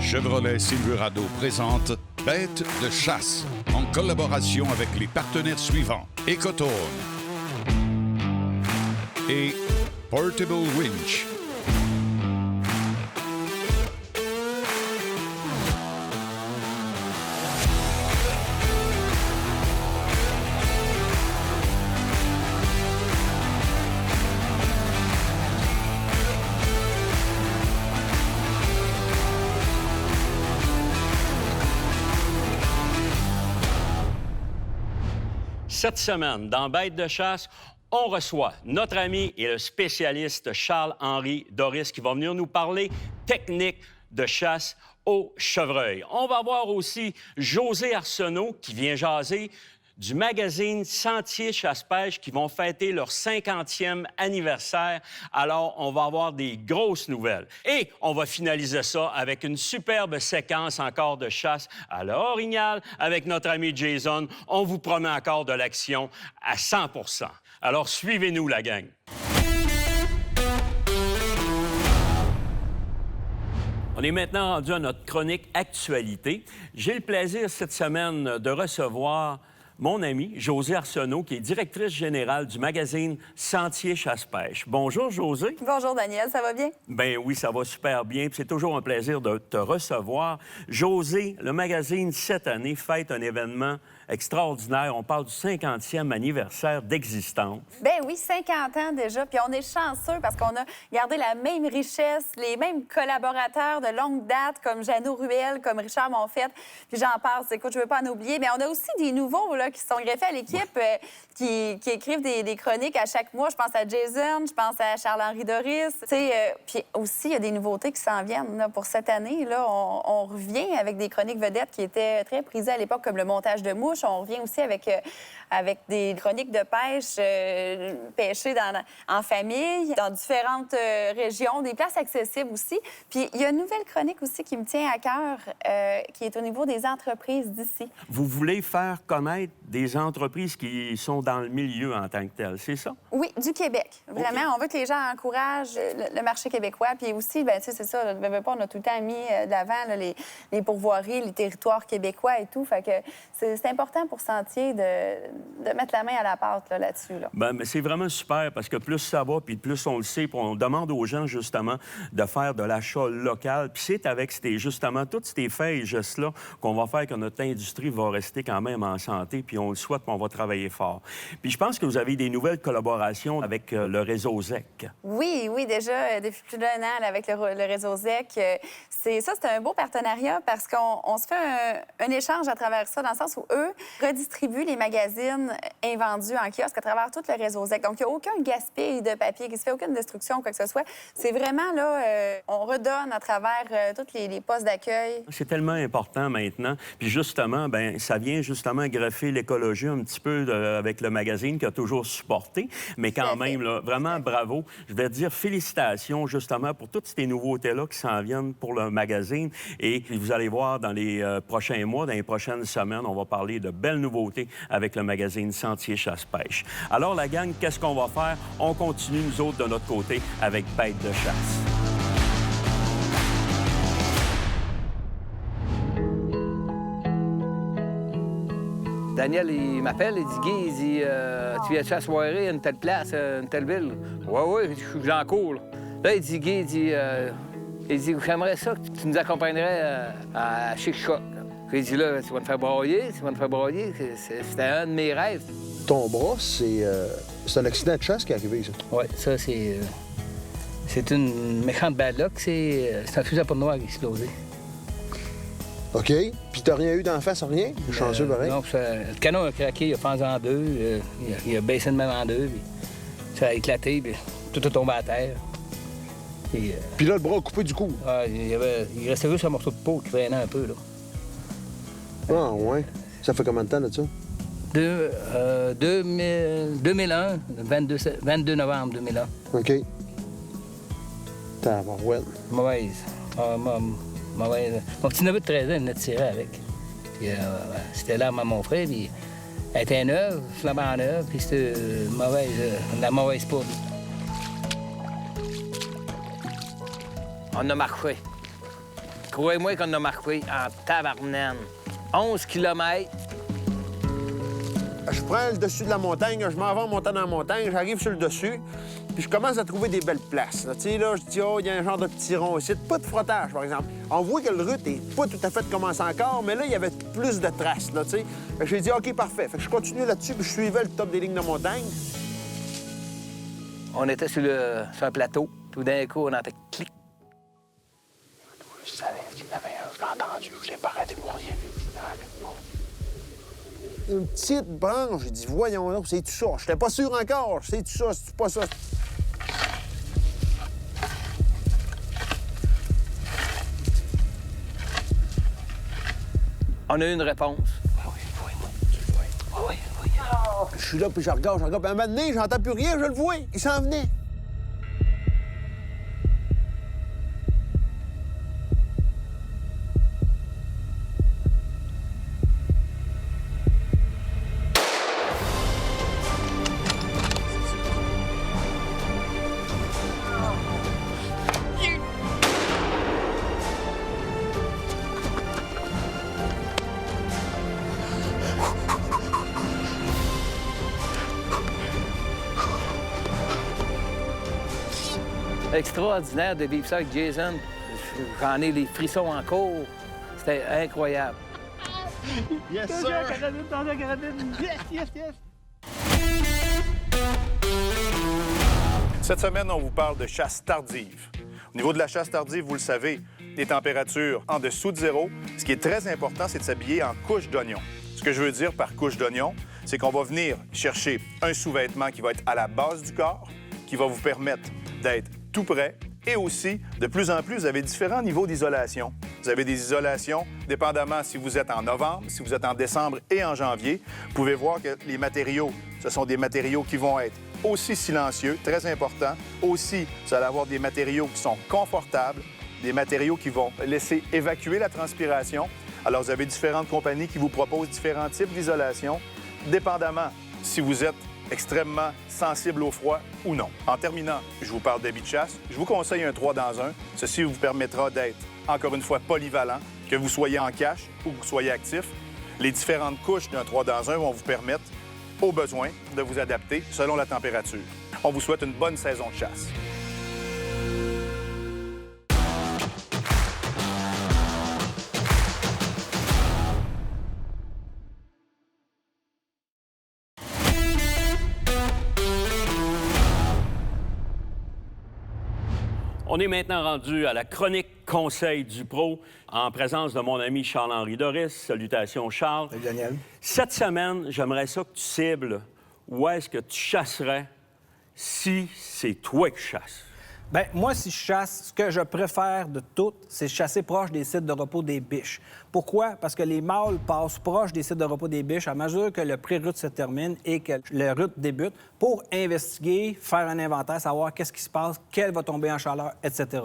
Chevrolet Silverado présente Bête de chasse en collaboration avec les partenaires suivants: Ecotone et Portable Winch. Cette semaine, dans Bête de chasse, on reçoit notre ami et le spécialiste Charles-Henri Doris qui va venir nous parler technique de chasse au chevreuil. On va voir aussi José Arsenault qui vient jaser du magazine Sentier Chasse-Pêche qui vont fêter leur 50e anniversaire. Alors, on va avoir des grosses nouvelles. Et on va finaliser ça avec une superbe séquence encore de chasse à l'orignal avec notre ami Jason. On vous promet encore de l'action à 100 %. Alors, suivez-nous, la gang. On est maintenant rendu à notre chronique Actualité. J'ai le plaisir cette semaine de recevoir mon ami José Arsenault, qui est directrice générale du magazine Sentier Chasse-Pêche. Bonjour, José. Bonjour, Daniel. Ça va bien? Bien oui, ça va super bien. Puis c'est toujours un plaisir de te recevoir. José, le magazine, cette année, fête un événement extraordinaire. On parle du 50e anniversaire d'existence. Ben oui, 50 ans déjà. Puis on est chanceux parce qu'on a gardé la même richesse, les mêmes collaborateurs de longue date, comme Jeannot Ruel, comme Richard Monfette. Puis j'en passe. Écoute, je ne veux pas en oublier. Mais on a aussi des nouveaux là, qui sont greffés à l'équipe, qui écrivent des chroniques à chaque mois. Je pense à Jason, je pense à Charles-Henri Doris. Puis aussi, il y a des nouveautés qui s'en viennent là, pour cette année. Là, on revient avec des chroniques vedettes qui étaient très prisées à l'époque, comme le montage de mouches. On revient aussi avec des chroniques de pêche pêchées en famille, dans différentes régions, des places accessibles aussi. Puis il y a une nouvelle chronique aussi qui me tient à cœur, qui est au niveau des entreprises d'ici. Vous voulez faire connaître des entreprises qui sont dans le milieu en tant que telles, c'est ça? Oui, du Québec. Vraiment, Okay. on veut que les gens encouragent le marché québécois. Puis aussi, bien, tu sais, c'est ça, on a tout le temps mis de l'avant là, les pourvoiries, les territoires québécois et tout. Fait que c'est important pour Sentier de mettre la main à la pâte là-dessus. Là. Bien, mais c'est vraiment super parce que plus ça va, puis plus on le sait, puis on demande aux gens, justement, de faire de l'achat local. Puis c'est avec justement toutes ces faits et gestes-là qu'on va faire que notre industrie va rester quand même en santé, puis on le souhaite, puis on va travailler fort. Puis je pense que vous avez des nouvelles collaborations avec le réseau ZEC. Oui, déjà, depuis plus d'un an, là, avec le réseau ZEC. C'est un beau partenariat parce qu'on se fait un échange à travers ça, dans le sens où eux redistribuent les magazines invendus en kiosque à travers tout le réseau ZEC. Donc, il n'y a aucun gaspillage de papier, qui se fait aucune destruction, quoi que ce soit. C'est vraiment, là, on redonne à travers tous les postes d'accueil. C'est tellement important maintenant. Puis justement, bien, ça vient justement greffer l'écologie un petit peu avec le magazine qui a toujours supporté. Mais quand même, là, vraiment bravo. Je vais dire félicitations justement pour toutes ces nouveautés-là qui s'en viennent pour le magazine. Et vous allez voir dans les prochains mois, dans les prochaines semaines, on va parler de belles nouveautés avec le magazine Sentier Chasse-Pêche. Alors la gang, qu'est-ce qu'on va faire? On continue, nous autres, de notre côté, avec Bête de chasse. Daniel, il m'appelle, il dit « Guy, il dit, tu viens-tu à la soirée à une telle place, une telle ville? » « Oui, je suis en cours. » Là, il dit « Guy, il dit, j'aimerais ça que tu nous accompagnerais à Chic-Choc. » Il dit « Là, tu vas me faire broyer, C'était un de mes rêves. » Ton bras, c'est un accident de chasse qui est arrivé, ça? Oui, ça, c'est une méchante bad luck. C'est un fusil à poudre noire qui a explosé. OK. Puis t'as rien eu d'en face, rien? Chanceux, pareil? Non, le canon a craqué, il a fendu en deux, il a baissé de même en deux, puis ça a éclaté, puis tout est tombé à terre. Puis là, le bras a coupé du cou? Il restait juste un morceau de peau qui traînait un peu, là. Ah, ouais. Ça fait combien de temps, de ça? 2001, 22 novembre 2001. OK. Tabarouette. Mauvaise. Mauvaise. Mon petit neveu de 13 ans, il venait de tirer avec. Puis, c'était l'arme à mon frère, puis elle était neuve, flambant neuve, puis c'était la mauvaise poudre. On a marché. Croyez-moi qu'on a marqué en tabarnane. 11 km. Je prends le dessus de la montagne, je m'en vais en montant dans la montagne, j'arrive sur le dessus, puis je commence à trouver des belles places. Tu sais, là, je dis, oh, il y a un genre de petit rond ici. Pas de frottage, par exemple. On voit que le route est pas tout à fait commencé encore, mais là, il y avait plus de traces, là, tu sais. J'ai dit, OK, parfait. Fait que je continue là-dessus, puis je suivais le top des lignes de montagne. On était sur un plateau. Tout d'un coup, on entend clic. Je savais qu'il y en avait un, je l'ai entendu, je l'ai pas arrêté pour rien. Une petite branche, j'ai dit, voyons donc, c'est tout ça. Je n'étais pas sûr encore, c'est tout ça, c'est pas ça. On a eu une réponse. Ah oui, moi, tu le vois. Ah oui, oui. Je suis là, puis je regarde. Puis à un moment donné, j'entends plus rien, je le vois. Il s'en venait. Extraordinaire de vivre ça avec Jason. J'en ai les frissons en cours. C'était incroyable. Yes, sir! Cette semaine, on vous parle de chasse tardive. Au niveau de la chasse tardive, vous le savez, des températures en dessous de zéro. Ce qui est très important, c'est de s'habiller en couche d'oignon. Ce que je veux dire par couche d'oignon, c'est qu'on va venir chercher un sous-vêtement qui va être à la base du corps, qui va vous permettre d'être tout prêt. Et aussi, de plus en plus, vous avez différents niveaux d'isolation. Vous avez des isolations, dépendamment si vous êtes en novembre, si vous êtes en décembre et en janvier. Vous pouvez voir que les matériaux, ce sont des matériaux qui vont être aussi silencieux, très important. Aussi, vous allez avoir des matériaux qui sont confortables, des matériaux qui vont laisser évacuer la transpiration. Alors, vous avez différentes compagnies qui vous proposent différents types d'isolation, dépendamment si vous êtes extrêmement sensible au froid ou non. En terminant, je vous parle d'habits de chasse. Je vous conseille un 3 dans 1. Ceci vous permettra d'être, encore une fois, polyvalent, que vous soyez en cache ou que vous soyez actif. Les différentes couches d'un 3 dans 1 vont vous permettre, au besoin, de vous adapter selon la température. On vous souhaite une bonne saison de chasse. On est maintenant rendu à la chronique Conseil du Pro en présence de mon ami Charles-Henri Doris. Salutations, Charles. Salut, Daniel. Cette semaine, j'aimerais ça que tu cibles où est-ce que tu chasserais si c'est toi qui chasses. Bien, moi, si je chasse, ce que je préfère de tout, c'est chasser proche des sites de repos des biches. Pourquoi? Parce que les mâles passent proche des sites de repos des biches à mesure que le pré-rut se termine et que le rut débute pour investiguer, faire un inventaire, savoir qu'est-ce qui se passe, quel va tomber en chaleur, etc.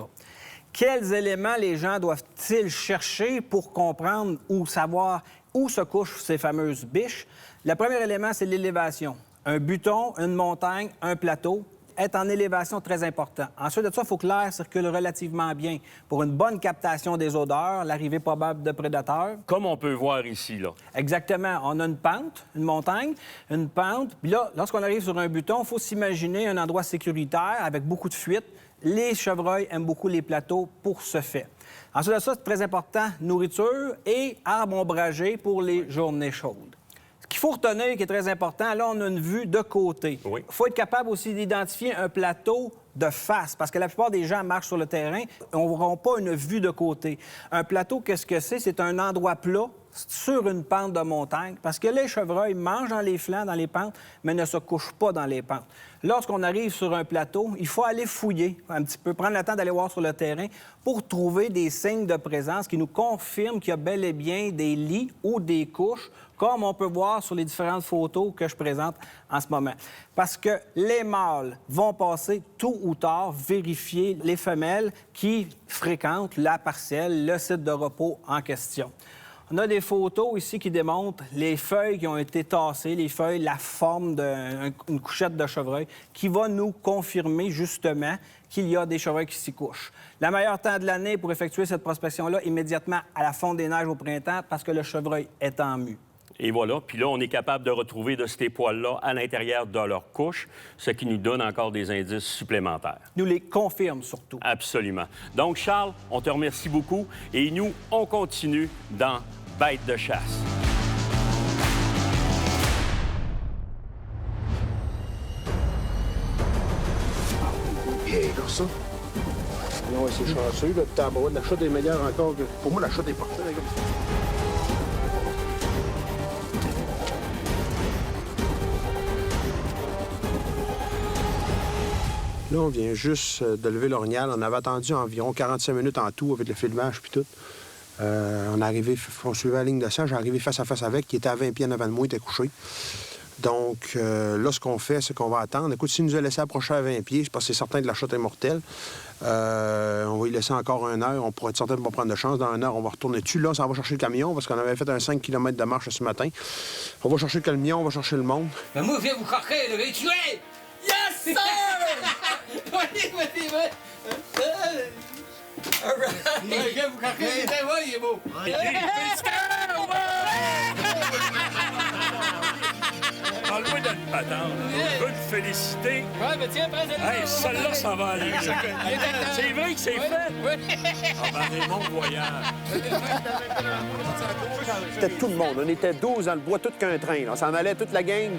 Quels éléments les gens doivent-ils chercher pour comprendre ou savoir où se couchent ces fameuses biches? Le premier élément, c'est l'élévation. Un buton, une montagne, un plateau. Être en élévation, très important. Ensuite de ça, il faut que l'air circule relativement bien pour une bonne captation des odeurs, l'arrivée probable de prédateurs. Comme on peut voir ici, là. Exactement. On a une pente, une montagne, une pente. Puis là, lorsqu'on arrive sur un buton, il faut s'imaginer un endroit sécuritaire avec beaucoup de fuites. Les chevreuils aiment beaucoup les plateaux pour ce fait. Ensuite de ça, c'est très important, nourriture et arbre ombragé pour les journées chaudes. Ce qu'il faut retenir, qui est très important, là, on a une vue de côté. Oui. Il faut être capable aussi d'identifier un plateau de face, parce que la plupart des gens marchent sur le terrain, n'auront pas une vue de côté. Un plateau, qu'est-ce que c'est? C'est un endroit plat sur une pente de montagne, parce que les chevreuils mangent dans les flancs, dans les pentes, mais ne se couchent pas dans les pentes. Lorsqu'on arrive sur un plateau, il faut aller fouiller un petit peu, prendre le temps d'aller voir sur le terrain pour trouver des signes de présence qui nous confirment qu'il y a bel et bien des lits ou des couches, comme on peut voir sur les différentes photos que je présente en ce moment. Parce que les mâles vont passer tôt ou tard vérifier les femelles qui fréquentent la parcelle, le site de repos en question. On a des photos ici qui démontrent les feuilles qui ont été tassées, les feuilles, la forme d'une couchette de chevreuil, qui va nous confirmer justement qu'il y a des chevreuils qui s'y couchent. Le meilleur temps de l'année pour effectuer cette prospection-là, immédiatement à la fonte des neiges au printemps, parce que le chevreuil est en mue. Et voilà. Puis là, on est capable de retrouver de ces poils-là à l'intérieur de leur couche, ce qui nous donne encore des indices supplémentaires. Nous les confirme surtout. Absolument. Donc, Charles, on te remercie beaucoup. Et nous, on continue dans Bête de chasse. Bien, comme ça. Non, c'est chanceux, le tabac. La shot est meilleure encore que... Pour moi, la shot est parfaite. Là, on vient juste de lever l'orignal. On avait attendu environ 45 minutes en tout avec le filmage puis tout. On suivait la ligne de sang. J'ai arrivé face à face avec, qui était à 20 pieds en avant de moi, il était couché. Donc, là, ce qu'on fait, c'est qu'on va attendre. Écoute, s'il nous a laissé approcher à 20 pieds, c'est parce que c'est certain que la shot est mortelle. On va y laisser encore 1 heure. On pourrait être certain de ne pas prendre de chance. Dans 1 heure, on va retourner dessus. Là, on va chercher le camion parce qu'on avait fait un 5 km de marche ce matin. On va chercher le camion, on va chercher le monde. Mais moi, je viens vous croquer, le tuer! Yes, sir! Je viens vous croquer, il est beau! Parle-moi de notre patente. Je veux te féliciter. Ouais, mais tiens, prends-le. Hey, celle-là, ça va aller. C'est vrai que c'est fait. Ah, ben, des bons voyages. C'était tout le monde. On était 12 dans le bois, tout qu'un train. On s'en allait toute la gang.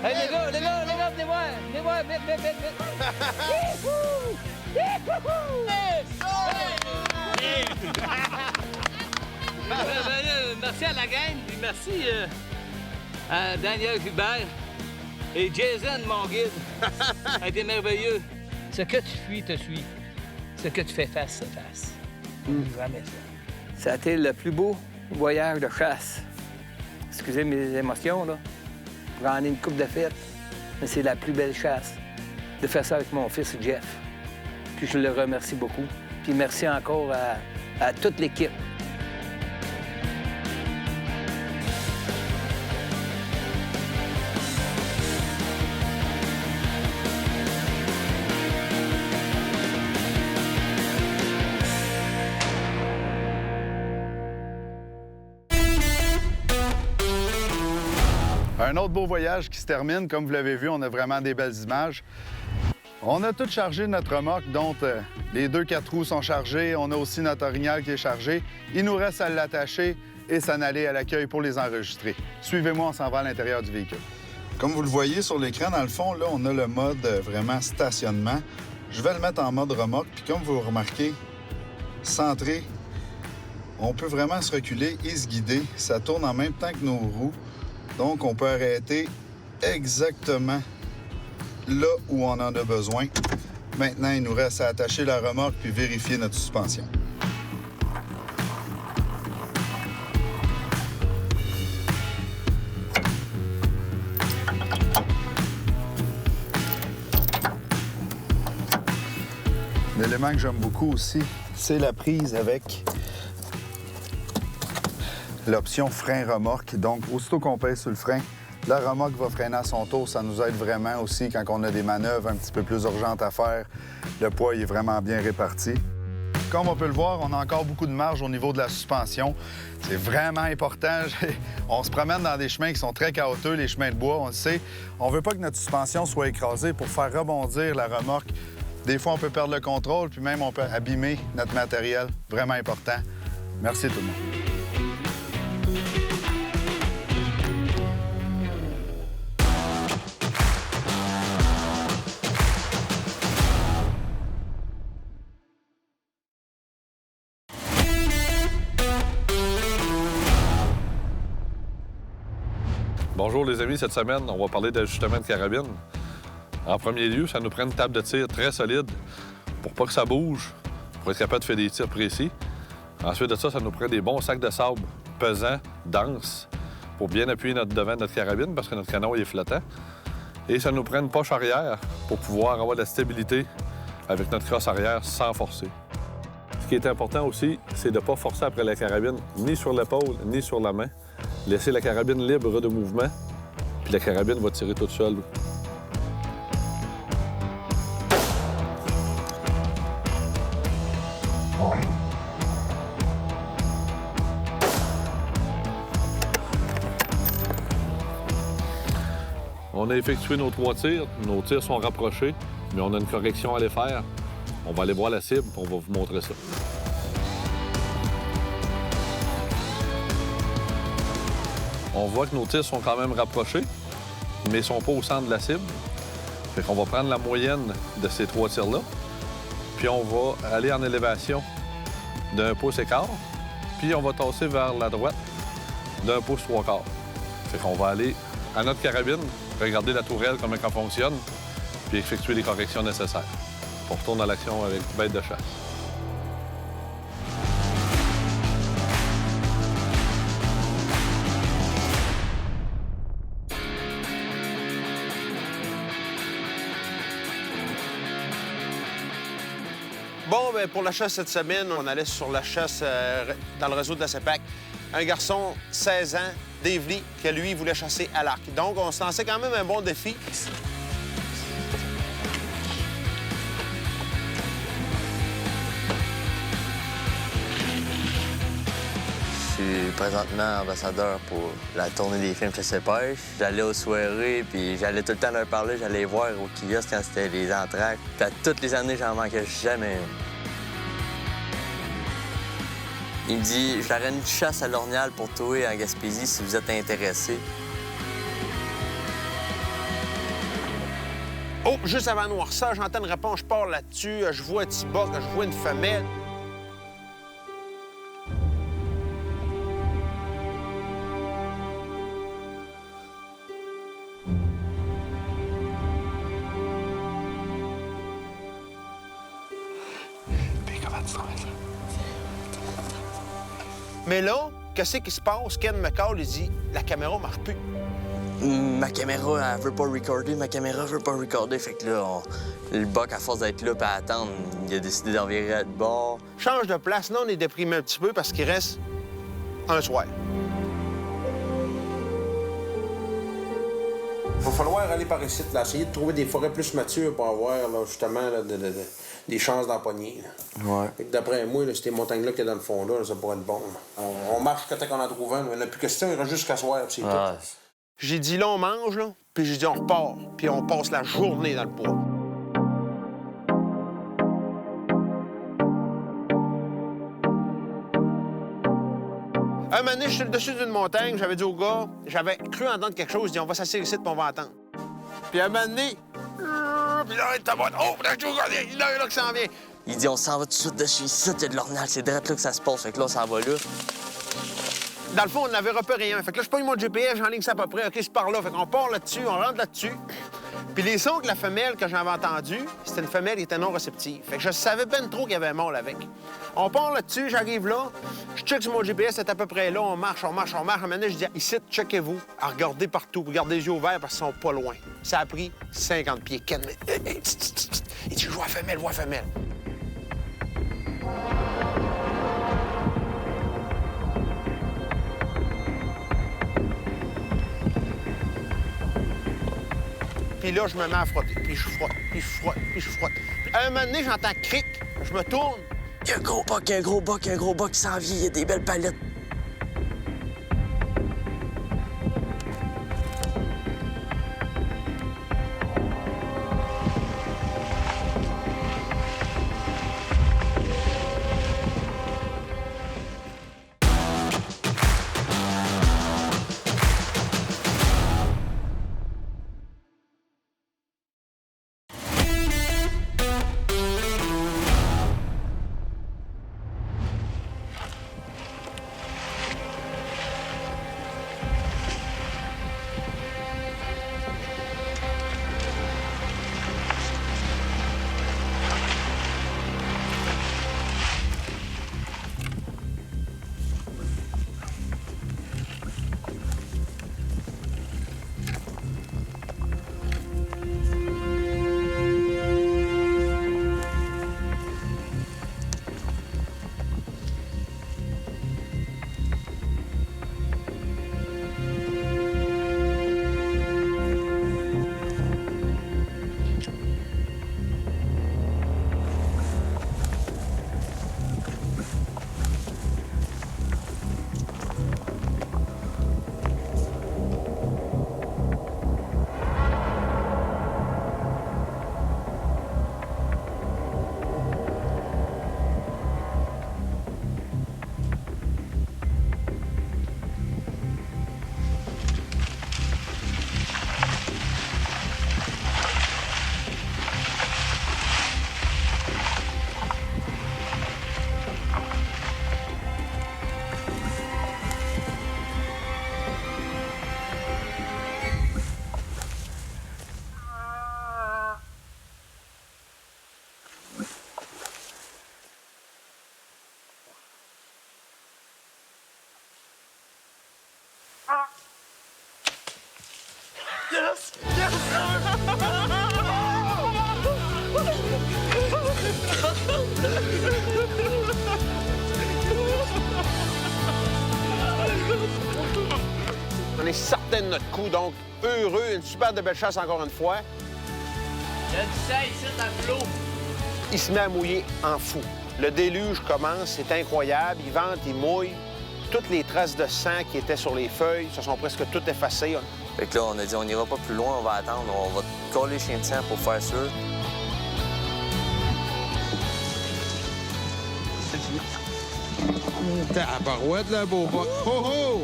Hey, les gars, venez voir, vite. Merci à la gang, puis merci à Daniel Hubert et Jason, mon guide. Ça a été merveilleux. Ce que tu fuis, te suit. Ce que tu fais face, se fasse. Jamais ça. Ça a été le plus beau voyage de chasse. Excusez mes émotions, là. J'en ai une coupe de fête, mais c'est la plus belle chasse de faire ça avec mon fils Jeff. Puis je le remercie beaucoup. Puis merci encore à toute l'équipe. Un autre beau voyage qui se termine. Comme vous l'avez vu, on a vraiment des belles images. On a tout chargé notre remorque, dont les 2 4 roues sont chargées. On a aussi notre orignal qui est chargé. Il nous reste à l'attacher et s'en aller à l'accueil pour les enregistrer. Suivez-moi, on s'en va à l'intérieur du véhicule. Comme vous le voyez sur l'écran, dans le fond, là, on a le mode vraiment stationnement. Je vais le mettre en mode remorque. Puis comme vous remarquez, centré, on peut vraiment se reculer et se guider. Ça tourne en même temps que nos roues. Donc, on peut arrêter exactement là où on en a besoin. Maintenant, il nous reste à attacher la remorque puis vérifier notre suspension. L'élément que j'aime beaucoup aussi, c'est la prise avec l'option frein-remorque. Donc, aussitôt qu'on pèse sur le frein, la remorque va freiner à son tour. Ça nous aide vraiment aussi quand on a des manœuvres un petit peu plus urgentes à faire. Le poids il est vraiment bien réparti. Comme on peut le voir, on a encore beaucoup de marge au niveau de la suspension. C'est vraiment important. On se promène dans des chemins qui sont très chaotiques, les chemins de bois, on le sait. On veut pas que notre suspension soit écrasée pour faire rebondir la remorque. Des fois, on peut perdre le contrôle, puis même on peut abîmer notre matériel. Vraiment important. Merci tout le monde. Bonjour les amis, cette semaine, on va parler d'ajustement de carabine. En premier lieu, ça nous prend une table de tir très solide pour pas que ça bouge, pour être capable de faire des tirs précis. Ensuite de ça, ça nous prend des bons sacs de sable pesants, denses, pour bien appuyer notre devant de notre carabine parce que notre canon il est flottant. Et ça nous prend une poche arrière pour pouvoir avoir de la stabilité avec notre crosse arrière sans forcer. qui est important aussi, c'est de ne pas forcer après la carabine, ni sur l'épaule, ni sur la main. Laisser la carabine libre de mouvement, puis la carabine va tirer toute seule. On a effectué nos 3 tirs. Nos tirs sont rapprochés, mais on a une correction à les faire. On va aller voir la cible, puis on va vous montrer ça. On voit que nos tirs sont quand même rapprochés, mais ils ne sont pas au centre de la cible. Fait qu'on va prendre la moyenne de ces 3 tirs-là, puis on va aller en élévation d'1 pouce et quart, puis on va tasser vers la droite d'1 pouce 3 quarts. Fait qu'on va aller à notre carabine, regarder la tourelle, comment elle fonctionne, puis effectuer les corrections nécessaires. On retourne à l'action avec bête de chasse. Bon, bien, pour la chasse cette semaine, on allait sur la chasse dans le réseau de la CEPAC. Un garçon, 16 ans, Dave Lee, que lui, voulait chasser à l'arc. Donc, on se lançait quand même un bon défi. Je suis présentement ambassadeur pour la tournée des films Chasse et Pêche. J'allais aux soirées, puis j'allais tout le temps leur parler. J'allais les voir au kiosque quand c'était les entractes. Puis à toutes les années, j'en manquais jamais. Il me dit, je ferai une chasse à l'Ornial pour toi en Gaspésie si vous êtes intéressé. Oh, juste avant noirceur, j'entends une réponse, je pars là-dessus, je vois un petit boc, je vois une femelle. Mais là, qu'est-ce qui se passe? Ken me call, il dit, la caméra marche plus. Ma caméra, elle veut pas recorder, Fait que là, le boc, à force d'être là et à attendre, il a décidé d'envirer de bord. Change de place. Là, on est déprimé un petit peu parce qu'il reste un soir. Il va falloir aller par ici, là, essayer de trouver des forêts plus matures pour avoir, là, justement, là, des chances d'empoigner. Ouais. D'après moi, là, ces montagnes-là qu'il y a dans le fond, là, ça pourrait être bon. On marche quand on en trouve un. Mais la plus question, il reste juste qu'à soir, c'est tout. J'ai dit, là, on mange, là, puis j'ai dit, on repart. Puis on passe la journée dans le bois. Un moment donné, je suis au-dessus d'une montagne, j'avais dit au gars, j'avais cru entendre quelque chose, je dis, on va s'asseoir ici, puis on va entendre. Puis un moment donné, puis là, il t'abonne. Oh, là, il y en a là qui s'en vient. Il dit, on s'en va tout de suite dessus. Ici, il y a de l'Ornial, c'est direct là que ça se passe. Fait que là, on s'en va là. Dans le fond, on n'avait repéré rien. Fait que là, je pogne mon GPS, j'enligne ça à peu près. OK, c'est par là. Fait qu'on part là-dessus, on rentre là-dessus. Puis les sons de la femelle que j'avais entendus, c'était une femelle qui était non réceptive. Fait que je savais ben trop qu'il y avait un mâle avec. On part là-dessus, j'arrive là, je check sur mon GPS, c'est à peu près là, on marche. À un moment donné, je dis, ici, checkez-vous, à regarder partout, regardez les yeux ouverts parce qu'ils sont pas loin. Ça a pris 50 pieds. Ken, il dit, je vois la femelle. Puis là, je me mets à frotter. Puis je frotte. Puis à un moment donné, j'entends cric. Je me tourne. Il y a un gros boc qui s'en vient. Il y a des belles palettes. Yes! Yes! On est certain de notre coup, donc heureux, une super de belle chasse encore une fois. Il y a du sang ici dans le flot. Il se met à mouiller en fou. Le déluge commence, c'est incroyable. Il vente, il mouille. Toutes les traces de sang qui étaient sur les feuilles se sont presque toutes effacées. Fait que là, on a dit, on n'ira pas plus loin, on va attendre, on va coller les chiens de sang pour faire sûr. À barouette, là, beau bas. Oh, oh!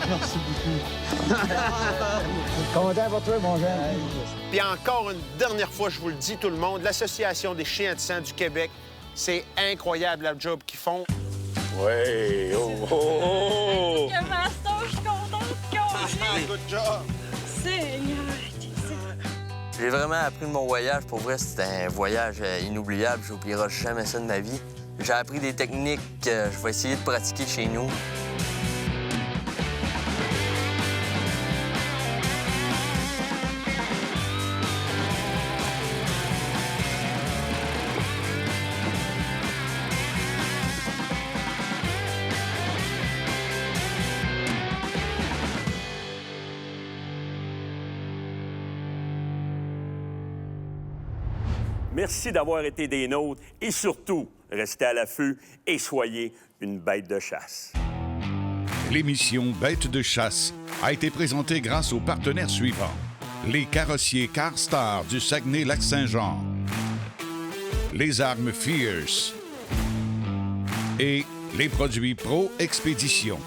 Merci beaucoup. Content pour toi, mon jeune. Puis encore une dernière fois, je vous le dis, tout le monde, l'Association des chiens de sang du Québec, c'est incroyable la job qu'ils font. Ouais, oh, oh, oh! Que Master, je suis contente de Good job! Seigneur, J'ai vraiment appris de mon voyage. Pour vrai, c'était un voyage inoubliable. J'oublierai jamais ça de ma vie. J'ai appris des techniques que je vais essayer de pratiquer chez nous. Merci d'avoir été des nôtres et surtout, restez à l'affût et soyez une bête de chasse. L'émission Bête de chasse a été présentée grâce aux partenaires suivants. Les carrossiers CarStar du Saguenay-Lac-Saint-Jean, les armes Fierce et les produits Pro Expédition.